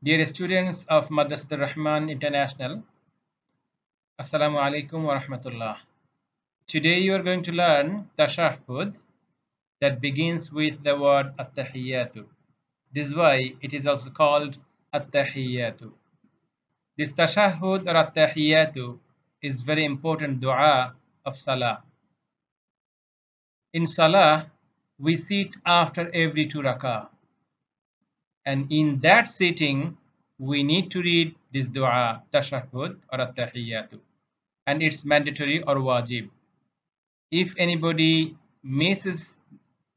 Dear students of Madrasatul Rahman International, Assalamu alaikum wa rahmatullah. Today you are going to learn Tashahhud that begins with the word At-Tahiyyatu. This is why it is also called At-Tahiyyatu. This Tashahhud or At-Tahiyyatu is very important dua of Salah. In Salah, we sit after every 2 rakah. And in that sitting, we need to read this dua, Tashahhud or At-Tahiyyatu. And it's mandatory or wajib. If anybody misses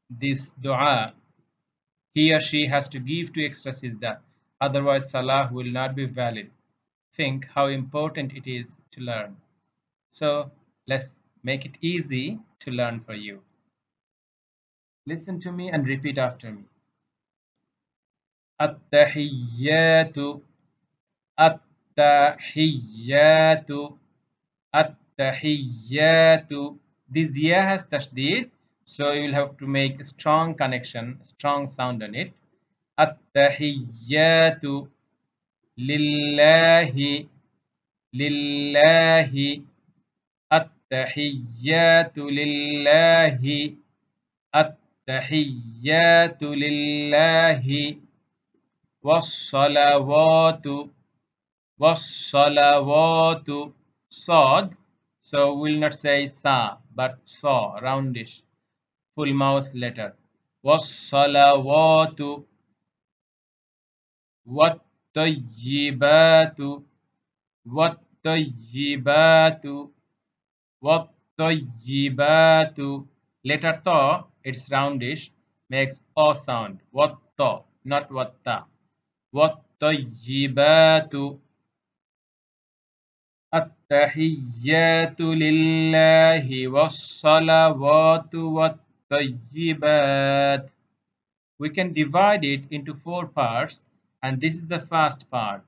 this dua, he or she has to give 2 extra sajda. Otherwise, salah will not be valid. Think how important it is to learn. So let's make it easy to learn for you. Listen to me and repeat after me. At-tahiyyatu, at-tahiyyatu, at-tahiyyatu. This ya has tashdid, so you will have to make a strong connection, strong sound on it. At-tahiyyatu lillahi, lillahi. At-tahiyyatu lillahi, at-tahiyyatu lillahi. Was-salawatu, was-salawatu. Sad, so we'll not say sa, but saw, roundish, full mouth letter. Was-salawatu, wat-tayyibatu, wat-tayyibatu, wat-tayyibatu. Letter ta, it's roundish, makes o sound. Wat-ta, not wat-ta. Wat-tayyibatu. At-tahiyyatu lillahi was-salawatu wat-tayyibat. We can divide it into 4 parts, and this is the first part.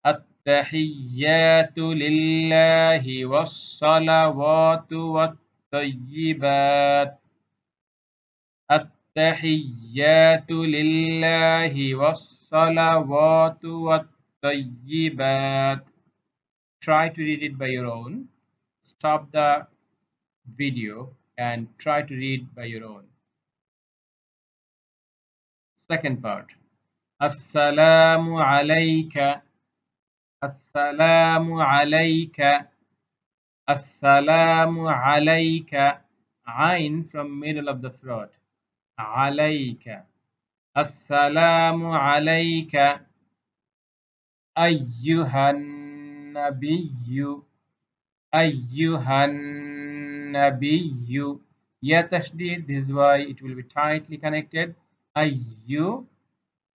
At-tahiyyatu lillahi was-salawatu wat-tayyibat. At-tahiyyatu lillahi was-salawatu wat-tayyibat. Try to read it by your own. Stop the video and try to read by your own. Second part. Assalamu alayka. Assalamu alayka. Assalamu alayka. Ain from middle of the throat. Alayka. Assalamu alayka. Ayyuhan Nabiyyu, ayyuhan nabiyyu. Ya tashdid, this is why it will be tightly connected. Ayyu,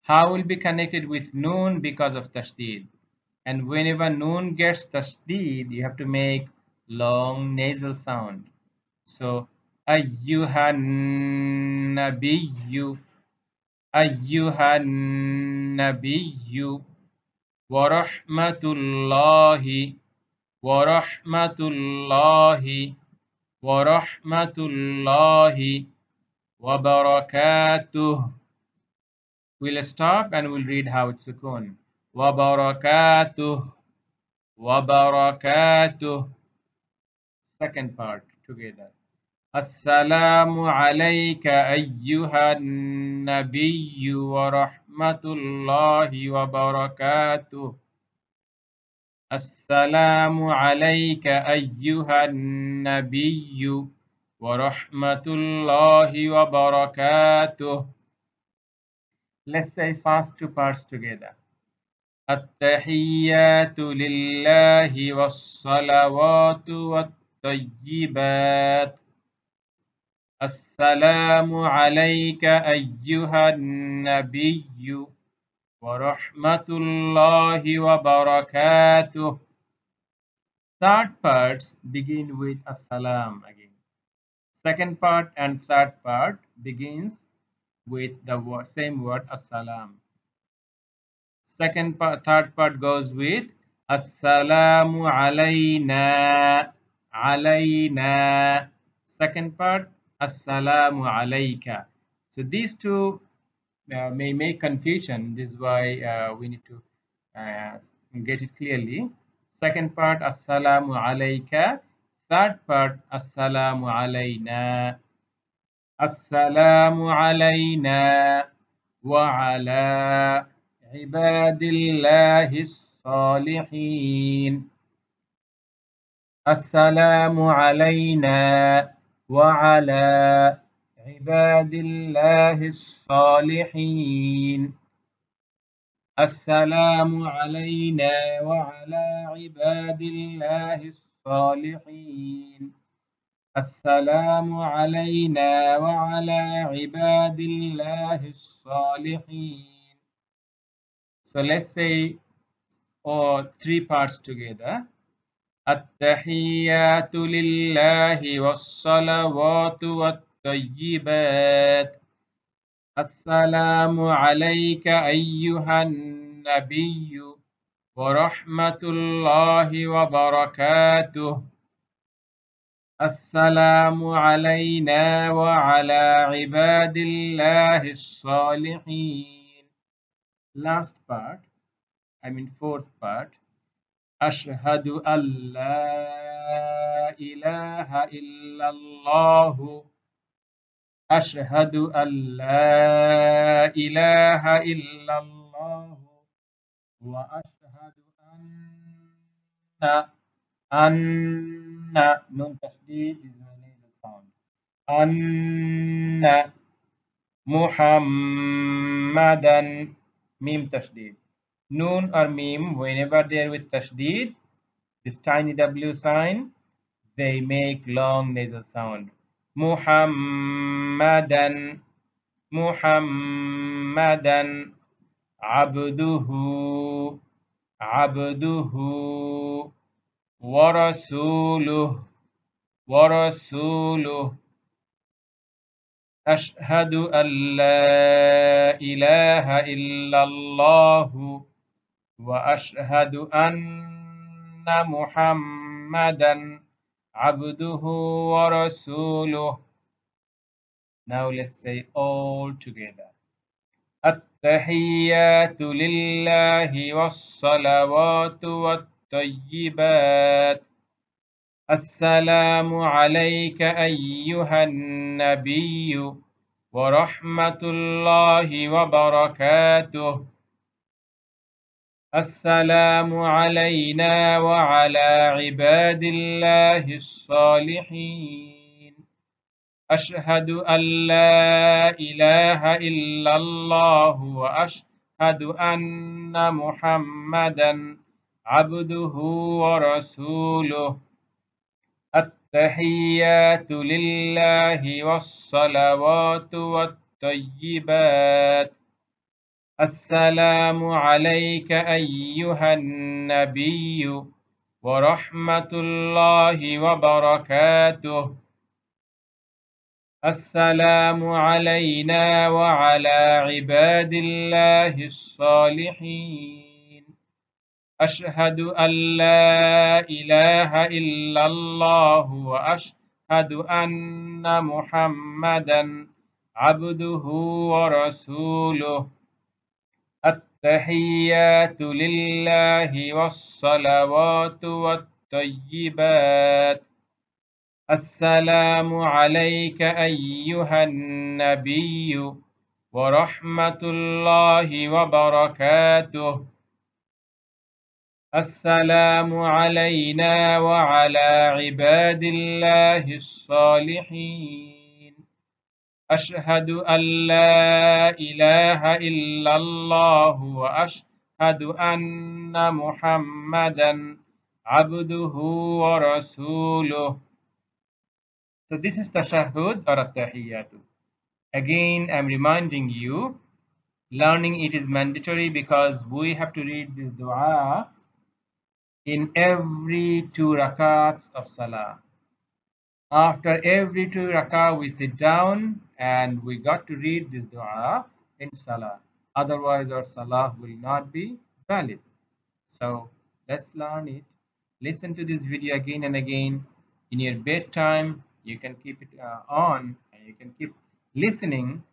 how will be connected with noon because of tashdid. And whenever noon gets tashdid, you have to make long nasal sound. So ayyuhan nabiyyu, ayyuhan nabiyyu. Warahmatullahi, warahmatullahi, warahmatullahi, wabarakatuh. We'll stop and we'll read how it's sukun. Wabarakatuh, wabarakatuh. Second part together. Assalamu alayka ayyuhan nabiyyu wa rahmatullahi wa barakatuh. Assalamu alayka ayyuhan nabiyyu wa rahmatullahi wa barakatuh. Let's say first 2 parts together. At-tahiyyatu lillahi was-salawatu wat-tayyibat. Assalamu alayka ayyuhan nabiyyu wa rahmatullahi wa barakatuh. Third parts begin with assalam again. Second part and third part begins with the same word assalam. Third part goes with assalamu alayna, alayna. Second part assalamu alayka. So these two may make confusion. This is why we need to get it clearly. Second part, Assalamu alayka. Third part, Assalamu alayna. Assalamu alayna wa ala ibadillahi salihin. Assalamu alayna wa ala ibadillahi salihin. السلام علينا وعلى عباد الله الصالحين. السلام علينا وعلى عباد الله الصالحين. So let's say all three parts together. التحيات لله والصلوات والطيبات. السلام عليك أيها النبي ورحمة الله وبركاته. السلام علينا وعلى عباد الله الصالحين. Last part, fourth part. أشهد أن لا إله إلا الله. أشهد أن لا إله إلا الله وأشهد أن نون تشديد is a nasal sound. أن محمدا ميم تشديد. Noon or meme, whenever they are with tashdid, this tiny W sign, they make long nasal sound. Muhammadan, Muhammadan, abduhu, abduhu, wa rasuluh, wa rasuluh. Ashhadu an la ilaha illallah wa ashhadu anna Muhammadan abduhu wa rasuluh. Now let's say all together. التحيات لله والصلوات والطيبات. السلام عليك أيها النبي ورحمة الله وبركاته. السلام علينا وعلى عباد الله الصالحين. أشهد أن لا إله إلا الله وأشهد أن محمدا عبده ورسوله. التحيات لله والصلوات والطيبات. السلام عليك أيها النبي ورحمة الله وبركاته. السلام علينا وعلى عباد الله الصالحين. أشهد أن لا إله إلا الله وأشهد أن محمدا عبده ورسوله. التحيات لله والصلوات والطيبات. السلام عليك أيها النبي ورحمة الله وبركاته. السلام علينا وعلى عباد الله الصالحين. أشهد أن لا إله إلا الله وأشهد أن محمدا عبده ورسوله. So this is tashahhud or at-tahiyyatu. Again, I'm reminding you, learning it is mandatory because we have to read this dua in every 2 rakats of salah. After every 2 rakah, we sit down and we got to read this dua in salah. Otherwise, our salah will not be valid. So let's learn it. Listen to this video again and again. In your bedtime, you can keep it on and you can keep listening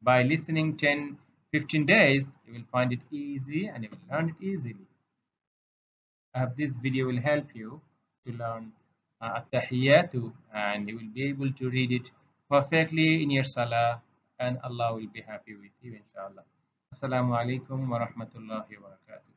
by listening 10, 15 days, you will find it easy and you will learn it easily. I hope this video will help you to learn At-Tahiyyatu, and you will be able to read it perfectly in your Salah, and Allah will be happy with you, inshallah. Assalamu alaikum wa rahmatullahi wa barakatuh.